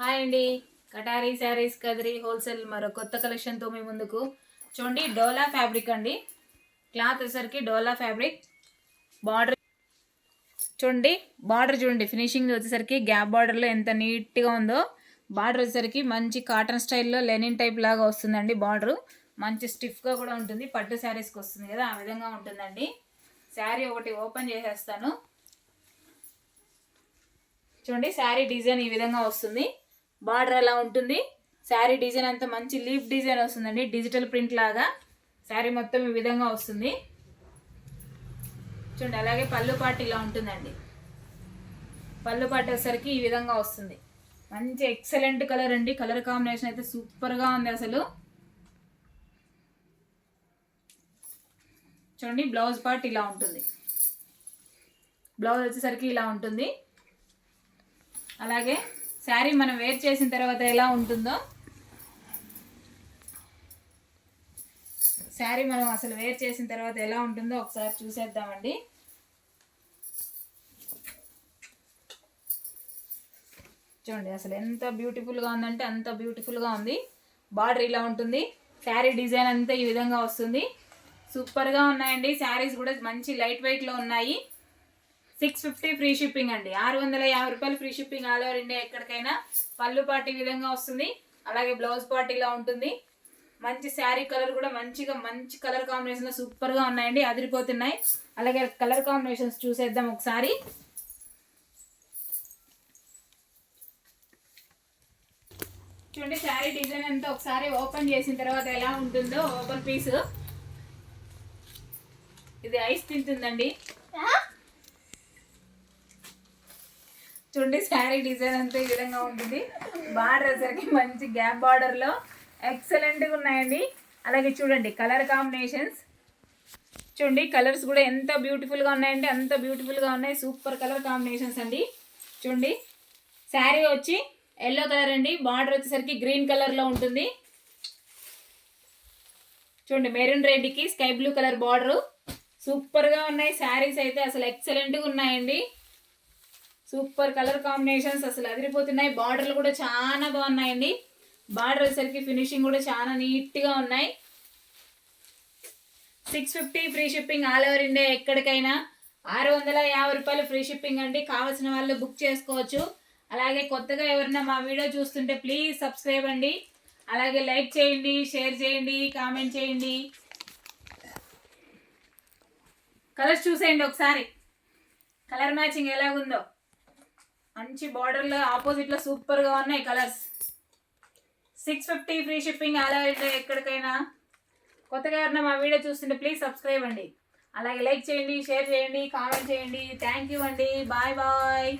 Hi అండి, కటారీ saris Kadiri wholesale మరో కొత్త కలెక్షన్తో మీ ముందుకు. చూడండి, డోలా ఫ్యాబ్రిక్ అండి. క్లాత్ వచ్చేసరికి డోలా ఫ్యాబ్రిక్. బార్డర్ చూడండి, బార్డర్ చూడండి, ఫినిషింగ్ వచ్చేసరికి గ్యాప్ బార్డర్లో ఎంత నీట్గా ఉందో. బార్డర్ వచ్చేసరికి మంచి కాటన్ స్టైల్లో లెనిన్ టైప్ లాగా వస్తుందండి. బార్డరు మంచి స్టిఫ్గా కూడా ఉంటుంది. పట్టు శారీస్కి వస్తుంది కదా, ఆ విధంగా ఉంటుందండి. శారీ ఒకటి ఓపెన్ చేసేస్తాను. చూడండి, శారీ డిజైన్ ఈ విధంగా వస్తుంది. బార్డర్ ఎలా ఉంటుంది, శారీ డిజైన్ అంతా మంచి లీఫ్ డిజైన్ వస్తుందండి. డిజిటల్ ప్రింట్ లాగా శారీ మొత్తం ఈ విధంగా వస్తుంది. చూడండి, అలాగే పళ్ళు పాటు ఇలా ఉంటుందండి. పళ్ళు పాటు వచ్చేసరికి ఈ విధంగా వస్తుంది. మంచి ఎక్సలెంట్ కలర్ అండి. కలర్ కాంబినేషన్ అయితే సూపర్గా ఉంది అసలు. చూడండి, బ్లౌజ్ పార్ట్ ఇలా ఉంటుంది. బ్లౌజ్ వచ్చేసరికి ఇలా ఉంటుంది. అలాగే శారీ మనం వేర్ చేసిన తర్వాత ఎలా ఉంటుందో, శారీ మనం అసలు వేర్ చేసిన తర్వాత ఎలా ఉంటుందో ఒకసారి చూసేద్దామండి. చూడండి, అసలు ఎంత బ్యూటిఫుల్గా ఉందంటే అంత బ్యూటిఫుల్గా ఉంది. బార్డర్ ఇలా ఉంటుంది. శారీ డిజైన్ అంతా ఈ విధంగా వస్తుంది. సూపర్గా ఉన్నాయండి. శారీస్ కూడా మంచి లైట్ వెయిట్లో ఉన్నాయి. 650 ఫ్రీ షిప్పింగ్ అండి. 650 రూపాయలు free shipping all over India ఎక్కడికైనా. పళ్ళు పార్టీ విధంగా వస్తుంది. అలాగే బ్లౌజ్ పార్టీలా ఉంటుంది. మంచి శారీ కలర్ కూడా మంచి కలర్ కాంబినేషన్ సూపర్గా ఉన్నాయండి, అదిరిపోతున్నాయి. అలాగే కలర్ కాంబినేషన్స్ చూసేద్దాం ఒకసారి. చూడండి, శారీ డిజైన్ అంతా ఒకసారి ఓపెన్ చేసిన తర్వాత ఎలా ఉంటుందో. ఓపెన్ పీస్ ఇది ఐస్ తింటుందండి. చూడండి, శారీ డిజైన్ అంతా ఈ విధంగా ఉంటుంది. బార్డర్ వచ్చరికి మంచి గ్యాప్ బార్డర్లో ఎక్సలెంట్గా ఉన్నాయండి. అలాగే చూడండి కలర్ కాంబినేషన్స్. చూడండి, కలర్స్ కూడా ఎంత బ్యూటిఫుల్గా ఉన్నాయంటే అంత బ్యూటిఫుల్గా ఉన్నాయి. సూపర్ కలర్ కాంబినేషన్స్ అండి. చూడండి, శారీ వచ్చి ఎల్లో కలర్ అండి. బార్డర్ వచ్చేసరికి గ్రీన్ కలర్లో ఉంటుంది. చూడండి, మెరూన్ రెడ్కి స్కై బ్లూ కలర్ బార్డరు. సూపర్గా ఉన్నాయి శారీస్ అయితే, అసలు ఎక్సలెంట్గా ఉన్నాయండి. సూపర్ కలర్ కాంబినేషన్స్ అసలు అదిరిపోతున్నాయి. బార్డర్లు కూడా చాలా బాగున్నాయండి. బార్డర్ వచ్చేసరికి ఫినిషింగ్ కూడా చాలా నీట్గా ఉన్నాయి. 650 free shipping all over India ఎక్కడికైనా. 650 రూపాయలు ఫ్రీ షిప్పింగ్ అండి. కావాల్సిన వాళ్ళు బుక్ చేసుకోవచ్చు. అలాగే కొత్తగా ఎవరైనా మా వీడియో చూస్తుంటే ప్లీజ్ సబ్స్క్రైబ్ అండి. అలాగే లైక్ చేయండి, షేర్ చేయండి, కామెంట్ చేయండి. కలర్స్ చూసేయండి ఒకసారి, కలర్ మ్యాచింగ్ ఎలాగుందో. మంచి బార్డర్లో ఆపోజిట్లో సూపర్గా ఉన్నాయి కలర్స్. 650 ఫ్రీ షిప్పింగ్ అలా ఎక్కడికైనా. కొత్తగా ఎవరైనా మా వీడియో చూస్తుంటే ప్లీజ్ సబ్స్క్రైబ్ అండి. అలాగే లైక్ చేయండి, షేర్ చేయండి, కామెంట్ చేయండి. థ్యాంక్ యూ అండి. Bye bye.